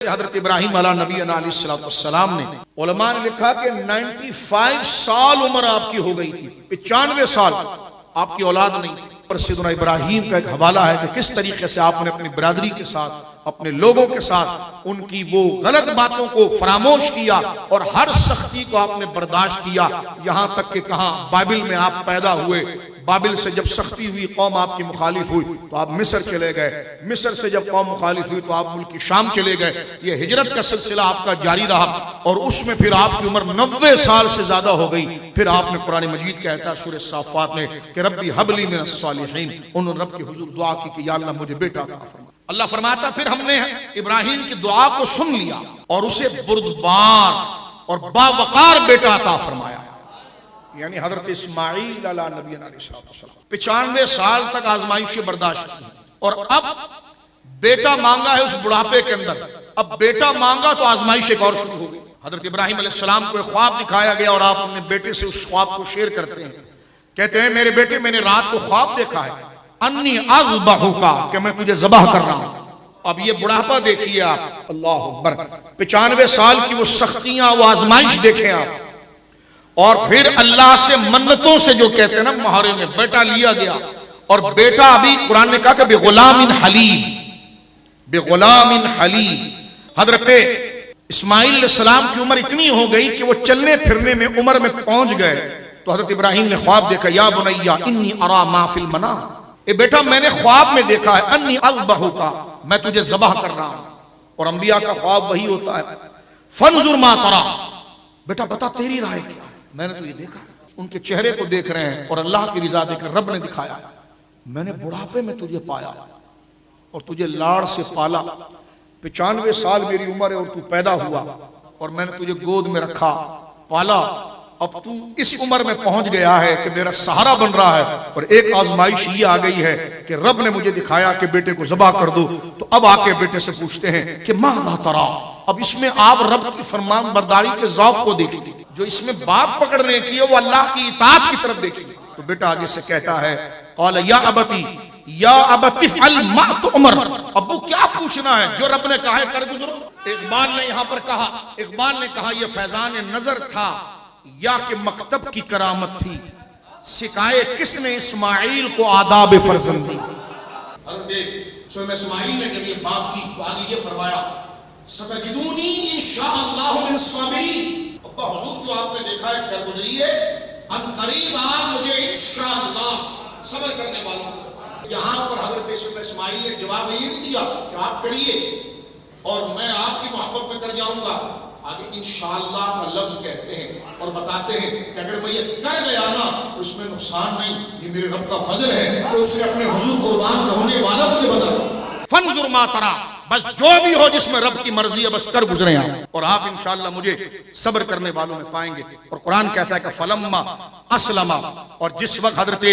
حضرت ابراہیم علیہ نبی علیہ السلام نے علماء نے لکھا کہ 95 سال عمر آپ کی ہو گئی تھی، 95 سال آپ کی اولاد نہیں تھی۔ اور سیدنا ابراہیم کا ایک حوالہ ہے کہ کس طریقے سے آپ نے اپنی برادری کے ساتھ، اپنے لوگوں کے ساتھ ان کی وہ غلط باتوں کو فراموش کیا اور ہر سختی کو آپ نے برداشت کیا، یہاں تک کہ کہاں بابل میں آپ پیدا ہوئے۔ بابل سے جب سختی ہوئی، قوم آپ کی مخالف ہوئی تو آپ مصر چلے گئے، مصر سے جب قوم مخالف ہوئی تو آپ ملک شام چلے گئے۔ یہ ہجرت کا سلسلہ آپ کا جاری رہا اور اس میں پھر آپ کی عمر 90 سال سے زیادہ ہو گئی۔ پھر آپ نے قرآن مجید کہتا ہے سورہ صافات میں کہ ربی حب لی من الصالحین، انہوں نے رب کے حضور دعا کی کہ یا اللہ مجھے بیٹا عطا فرما۔ اللہ فرماتا پھر ہم نے ابراہیم کی دعا کو سن لیا اور اسے بردبار اور باوقار بیٹا عطا فرمایا، یعنی حضرت اسماعیل علیہ نبی علیہ السلام 95 سال تک آزمائشیں برداشت کی اور اب بیٹا مانگا ہے اس بڑھاپے کے اندر۔ اب بیٹا مانگا تو آزمائش ایک اور شروع ہو گئی۔ حضرت ابراہیم علیہ السلام کو ایک خواب دکھایا گیا اور آپ اپنے بیٹے سے اس خواب کو شیئر کرتے ہیں۔ کہتے ہیں میرے بیٹے میں نے رات کو خواب دیکھا ہے انی اذبحک، کہ میں تجھے ذبح کر رہا ہوں۔ اب یہ بڑھاپا دیکھیے آپ، اللہ اکبر، 95 سال کی وہ سختیاں، وہ آزمائش دیکھیں آپ، اور پھر اللہ سے منتوں سے جو کہتے ہیں نا محرے میں بیٹا لیا گیا، اور بیٹا ابھی قرآن نے کہا کہ بغلام حلیم، بغلام حلیم۔ حضرت اسماعیل علیہ السلام کی عمر اتنی ہو گئی کہ وہ چلنے پھرنے میں عمر میں پہنچ گئے تو حضرت ابراہیم نے خواب دیکھا یا بنیا انی ارا ما فی المنام، اے بیٹا میں نے خواب میں دیکھا ہے انی اذبحک، میں تجھے ذبح کر رہا ہوں۔ اور انبیاء کا خواب وہی ہوتا ہے، فانظر ما ترى، بیٹا بتا تیری رائے کیا ہے۔ میں نے تو یہ دیکھا، ان کے چہرے کو دیکھ رہے ہیں اور اللہ کی رضا دیکھ رہے ہیں۔ رب نے دکھایا میں نے بڑھاپے میں تجھے پایا اور تجھے لاڑ سے پالا، 95 سال میری عمر ہے اور تو پیدا ہوا اور میں نے تجھے گود میں رکھا پالا۔ اب تو اس عمر میں پہنچ گیا ہے کہ میرا سہارا بن رہا ہے، اور ایک آزمائش یہ آ گئی ہے کہ رب نے مجھے دکھایا کہ بیٹے کو ذبح کر دو۔ تو اب آ کے بیٹے سے پوچھتے ہیں کہ ماذا ترى، اب اس میں آپ رب کی فرمان برداری کے ذوق کو دیکھیں، جو اس میں بات پکڑنے کی ہے وہ اللہ کی اطاعت کی طرف دیکھیں۔ تو بیٹا آگے سے کہتا ہے قال یا ابتی، یا ابت افعل ما تؤمر، ابو کیا پوچھنا ہے، جو رب نے کہا ہے کر گزرو۔ اقبال نے یہاں پر کہا، اقبال نے کہا یہ فیضان نظر تھا یا کہ مکتب کی کرامت تھی، سکھائے کس نے اسماعیل کو آداب فرزندی۔ حضرت سورہ اسماعیل نے جب یہ بات کی تو آگے یہ فرمایا ستجدونی انشاءاللہ من الصابرین، ابا حضور جو آپ نے دیکھا ہے کر گزریے، ان قریب آپ مجھے انشاءاللہ صبر کرنے والوں سے۔ یہاں پر حضرت سورہ اسماعیل نے جواب یہ نہیں دیا کہ آپ کریے اور میں آپ کی محبت میں کر جاؤں گا، آگے انشاءاللہ کا لفظ کہتے ہیں اور بتاتے ہیں کہ اگر میں یہ کر گیا نا اس میں نقصان نہیں، یہ میرے رب کا فضل ہے کہ اس نے اپنے حضور قربان کا ہونے والا مجھے بنا۔ فانظر ما ترى، بس جو بھی ہو جس میں رب کی مرضی ہے بس کر گزرے آپ، اور آپ انشاءاللہ مجھے صبر کرنے والوں میں پائیں گے۔ اور قرآن کہتا ہے کہ فلما اسلم، اور جس وقت حضرت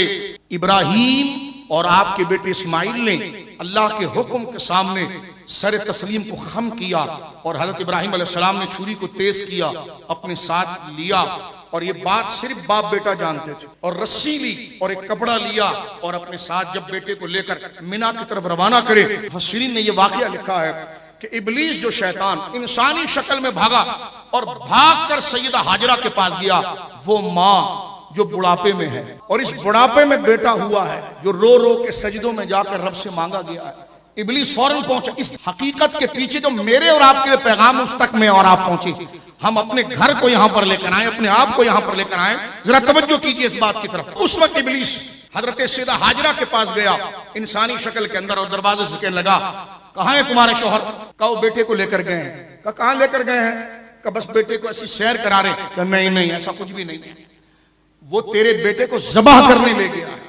ابراہیم اور آپ کے بیٹے اسماعیل نے اللہ کے حکم کے سامنے سر تسلیم کو خم کیا اور حضرت ابراہیم علیہ السلام نے چھری کو تیز کیا، اپنے ساتھ لیا، اور یہ بات صرف باپ بیٹا جانتے تھے، اور رسی لی اور ایک کپڑا لیا اور اپنے ساتھ جب بیٹے کو لے کر مینا کی طرف روانہ کرے۔ مفسرین نے یہ واقعہ لکھا ہے کہ ابلیس جو شیطان انسانی شکل میں بھاگا اور بھاگ کر سیدہ ہاجرہ کے پاس گیا، وہ ماں جو بڑھاپے میں ہے اور اس بڑھاپے میں بیٹا ہوا ہے جو رو رو کے سجدوں میں جا کر رب سے مانگا گیا ہے، ابلیس فوراً پہنچا۔ اس حقیقت کے پیچھے جو میرے اور آپ کے پیغام اس تک میں اور آپ پہنچے، ہم اپنے گھر کو یہاں پر لے کر آئیں، اپنے آپ کو یہاں پر لے کر آئیں، ذرا توجہ کیجئے اس بات کی طرف۔ اس وقت ابلیس حضرت سیدہ ہاجرہ کے پاس گیا انسانی شکل کے اندر اور دروازے سے کہنے لگا کہاں ہے تمہارے شوہر؟ کہا وہ بیٹے کو لے کر گئے ہیں۔ کہا کہاں لے کر گئے ہیں؟ کہا بس بیٹے کو ایسی سیر کرا رہے ہیں۔ کہا نہیں نہیں ایسا کچھ بھی نہیں ہے، وہ تیرے بیٹے کو ذبح کرنے لے گیا ہے۔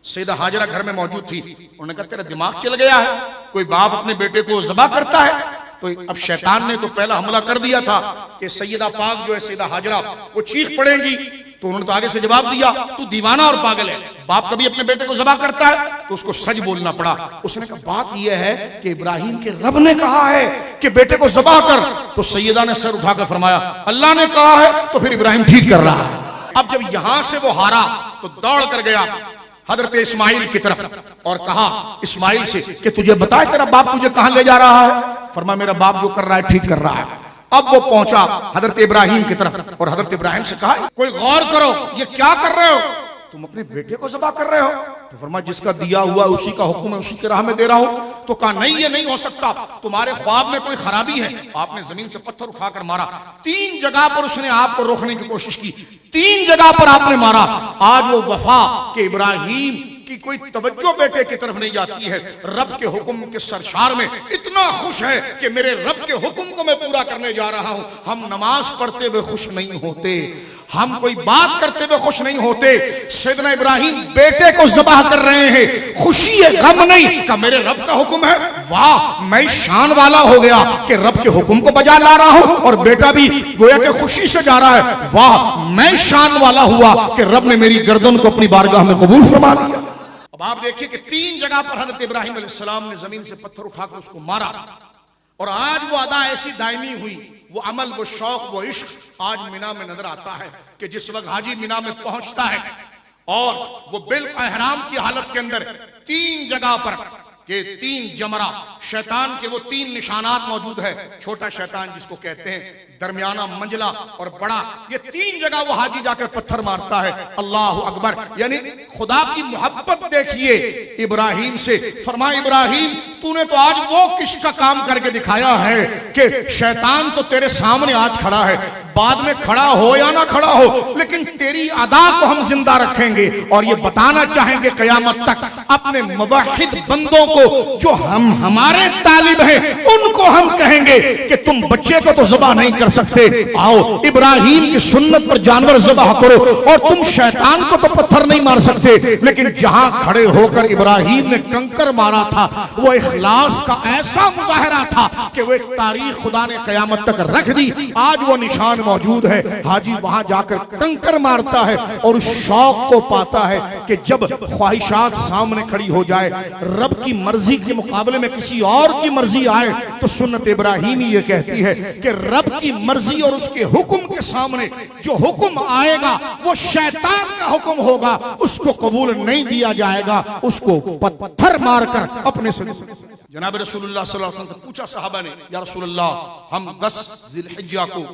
سیدہ ہاجرہ گھر میں موجود تھی، انہوں نے کہا تیرا دماغ چل گیا ہے، کوئی باپ اپنے بیٹے کو ذبح کرتا ہے؟ تو اب شیطان نے تو پہلا حملہ کر دیا تھا کہ سیدہ پاک جو ہے سیدہ ہاجرہ وہ چیخ پڑیں گی، تو انہوں نے تو آگے سے جواب دیا تو دیوانہ اور پاگل ہے، باپ کبھی اپنے بیٹے کو ذبح کرتا ہے؟ تو اس کو سچ بولنا پڑا۔ اس نے کہا بات یہ ہے کہ ابراہیم کے رب نے کہا ہے کہ بیٹے کو ذبح کر، تو سیدہ نے سر اٹھا کر فرمایا اللہ نے کہا ہے تو پھر ابراہیم ٹھیک کر رہا ہے۔ اب جب یہاں سے وہ ہارا تو دوڑ کر گیا حضرت اسماعیل کی طرف اور کہا اسماعیل سے کہ تجھے بتائے تیرا باپ تجھے کہاں لے جا رہا ہے؟ فرمایا میرا باپ جو کر رہا ہے ٹھیک کر رہا ہے۔ اب وہ پہنچا حضرت ابراہیم کی طرف اور حضرت ابراہیم سے کہا کوئی غور کرو یہ کیا کر رہے ہو؟ تم اپنے بیٹے کو ذبح کر رہے ہو؟ تو فرمایا جس کا دیا ہوا اسی کا حکم ہے، اسی کی راہ میں دے رہا ہوں۔ تو کہا نہیں یہ نہیں ہو سکتا، تمہارے خواب میں کوئی خرابی ہے۔ آپ نے زمین سے پتھر اٹھا کر مارا، 3 جگہ پر اس نے آپ کو روکنے کی کوشش کی، 3 جگہ پر آپ نے مارا۔ آج وہ وفا کہ ابراہیم کی کوئی توجہ بیٹے کی طرف نہیں جاتی ہے، رب کے حکم کے سرشار میں اتنا خوش ہے کہ میرے رب کے حکم کو میں پورا کرنے جا رہا ہوں۔ ہم نماز پڑھتے ہوئے خوش نہیں ہوتے، ہم کوئی بات کرتے ہوئے خوش نہیں ہوتے۔ سیدنا ابراہیم بیٹے کو ذبح کر رہے ہیں، خوشی ہے غم نہیں کہ میرے رب کا حکم ہے، واہ میں شان والا ہو گیا کہ رب کے حکم کو بجا لا رہا ہوں، اور بیٹا بھی گویا کہ خوشی سے جا رہا ہے، واہ میں شان والا ہوا کہ رب نے میری گردن کو اپنی بارگاہ میں قبول فرما لیا۔ اب آپ دیکھیے کہ 3 جگہ پر حضرت ابراہیم علیہ السلام نے زمین سے پتھر اٹھا کر اس کو مارا، اور آج وہ ادا ایسی دائمی ہوئی، وہ عمل، وہ شوق، وہ عشق آج مینا میں نظر آتا ہے کہ جس وقت حاجی مینا میں پہنچتا ہے اور وہ بالاحرام کی حالت کے اندر 3 جگہ پر کہ 3 جمرہ شیطان کے وہ 3 نشانات موجود ہے، چھوٹا شیطان جس کو کہتے ہیں، درمیانہ، منجلا اور بڑا، یہ 3 جگہ وہ حاجی جا کر پتھر مارتا ہے۔ اللہ اکبر، یعنی خدا کی محبت دیکھیے ابراہیم سے۔ فرمایا ابراہیم تو نے تو آج وہ کش کا کام کر کے دکھایا ہے کہ شیطان تو تیرے سامنے آج کھڑا ہے، بعد میں کھڑا ہو یا نہ کھڑا ہو لیکن تیری ادا کو ہم زندہ رکھیں گے، اور یہ بتانا چاہیں گے قیامت تک اپنے موحد بندوں کو جو ہمارے طالب ہیں ان کو ہم کہیں گے کہ تم بچے کو تو ذبح نہیں کر سکتے، آؤ ابراہیم کی سنت پر جانور ذبح کرو، اور تم شیطان کو تو پتھر نہیں مار سکتے، لیکن جہاں کھڑے ہو کر ابراہیم نے کنکر مارا تھا وہ اخلاص کا ایسا مظاہرہ تھا کہ وہ ایک تاریخ خدا نے قیامت تک رکھ دی۔ آج وہ نشان موجود ہے، حاجی وہاں جا کر کنکر مارتا ہے اور اس شوق کو پاتا ہے کہ جب خواہشات سامنے کھڑی ہو جائے، رب کی مرضی کے مقابلے میں کسی اور کی مرضی آئے، تو سنت ابراہیمی یہ کہتی ہے کہ رب کی مرضی اور اس کے حکم کے سامنے جو حکم آئے گا وہ شیطان کا حکم ہوگا، اس کو قبول نہیں دیا جائے گا، اس کو پتھر مار کر اپنے سے۔ جناب رسول اللہ صلی اللہ علیہ وسلم سے پوچھا صحابہ نے، یا رسول اللہ ہم 10 ذی الحجہ کو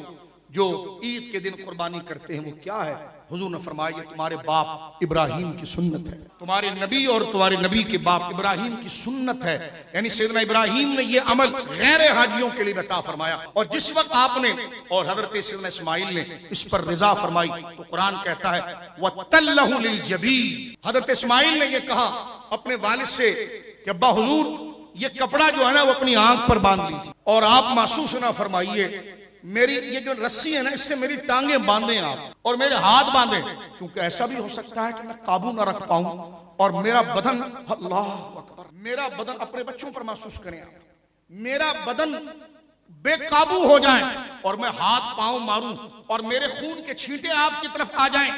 جو عید کے دن قربانی کرتے ہیں وہ کیا ہے؟ حضور نے فرمایا یہ تمہارے باپ ابراہیم کی سنت ہے، تمہارے نبی اور تمہارے نبی کے باپ ابراہیم کی سنت ہے، یعنی سیدنا ابراہیم نے یہ عمل غیر حاجیوں کے لیے عطا فرمایا۔ اور جس وقت آپ نے اور حضرت سیدنا اسماعیل نے اس پر رضا فرمائی تو قرآن کہتا ہے وَتَلَّهُ لِلْجَبِينِ، حضرت اسماعیل نے یہ کہا اپنے والد سے کہ ابا حضور یہ کپڑا جو ہے نا وہ اپنی آنکھ پر باندھ لیجیے، اور آپ محسوس نہ فرمائیے میری یہ جو رسی ہے نا اس سے میری ٹانگیں باندھیں آپ اور میرے ہاتھ باندھیں، کیونکہ ایسا بھی ہو سکتا ہے کہ میں قابو نہ رکھ پاؤں اور میرا بدن، اللہ اکبر، میرا بدن، اپنے بچوں پر محسوس کریں آپ، میرا بدن بے قابو ہو جائے اور میں ہاتھ پاؤں ماروں اور میرے خون کے چھینٹے آپ کی طرف آ جائیں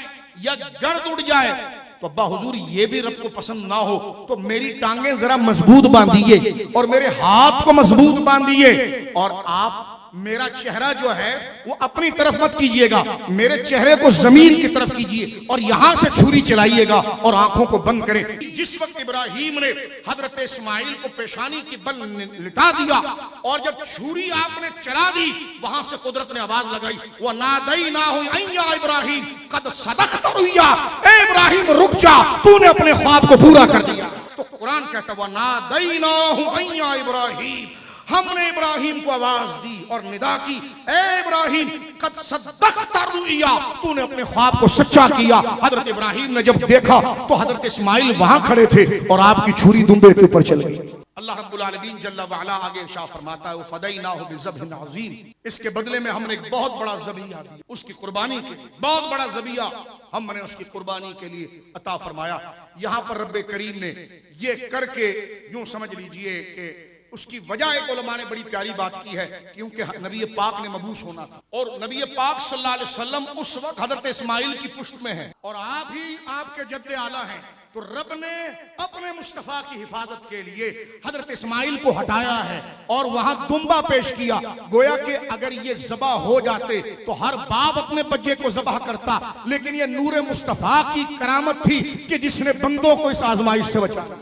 یا گرد اڑ جائے تو ابا حضور یہ بھی رب کو پسند نہ ہو، تو میری ٹانگیں ذرا مضبوط باندھیے اور میرے ہاتھ کو مضبوط باندھیے، اور آپ میرا چہرہ جو ہے وہ اپنی طرف مت کیجئے گا، میرے چہرے کو زمین کی طرف کیجئے اور یہاں سے چھری چلائیے گا اور آنکھوں کو بند کریں۔ جس وقت ابراہیم نے حضرت اسماعیل کو پیشانی کی بل لٹا دیا اور جب چھری آپ نے چلا دی، وہاں سے قدرت نے آواز لگائی وَنَادَيْنَاهُ أَن يَا إِبْرَاهِيمُ قَدْ صَدَقْتَ رُؤْيَا، اے ابراہیم رک جا، تو نے اپنے خواب کو پورا کر دیا۔ تو قرآن کہتا ہے وَنَادَيْنَاهُ أَن يَا إِبْرَاهِيمُ، ہم نے ابراہیم کو آواز دی اور ندا کی، اے ابراہیم قد صدقت الرؤیا، تو نے اپنے خواب کو سچا کیا۔ حضرت ابراہیم نے جب دیکھا تو حضرت اسماعیل وہاں کھڑے تھے اور آپ کی چھری دمبے کے اوپر چل گئی۔ اللہ رب العالمین جل وعلا آگے ارشاد فرماتا ہے وَفَدَيْنَاهُ بِذَبْحٍ عَظِيمٍ، اس کے بدلے میں ہم نے ایک بہت بڑا ذبیحہ دیا، اس کی قربانی کے لیے بہت بڑا ذبیحہ ہم نے اس کی قربانی کے لیے عطا فرمایا۔ یہاں پر رب کریم نے یہ کر کے یوں سمجھ لیجئے کہ اس کی وجہ ایک علماء نے بڑی پیاری بات کی ہے، کیونکہ نبی پاک نے مبعوث ہونا تھا اور نبی پاک صلی اللہ علیہ وسلم اس وقت حضرت اسماعیل کی پشت میں ہے اور آپ ہی آپ کے جد اعلیٰ ہیں، تو رب نے اپنے مصطفیٰ کی حفاظت کے لیے حضرت اسماعیل کو ہٹایا ہے اور وہاں دمبا پیش کیا. گویا کہ اگر یہ ذبح ہو جاتے تو ہر باپ اپنے بچے کو ذبح کرتا، لیکن یہ نور مصطفیٰ کی کرامت تھی کہ جس نے بندوں کو اس آزمائش سے بچایا.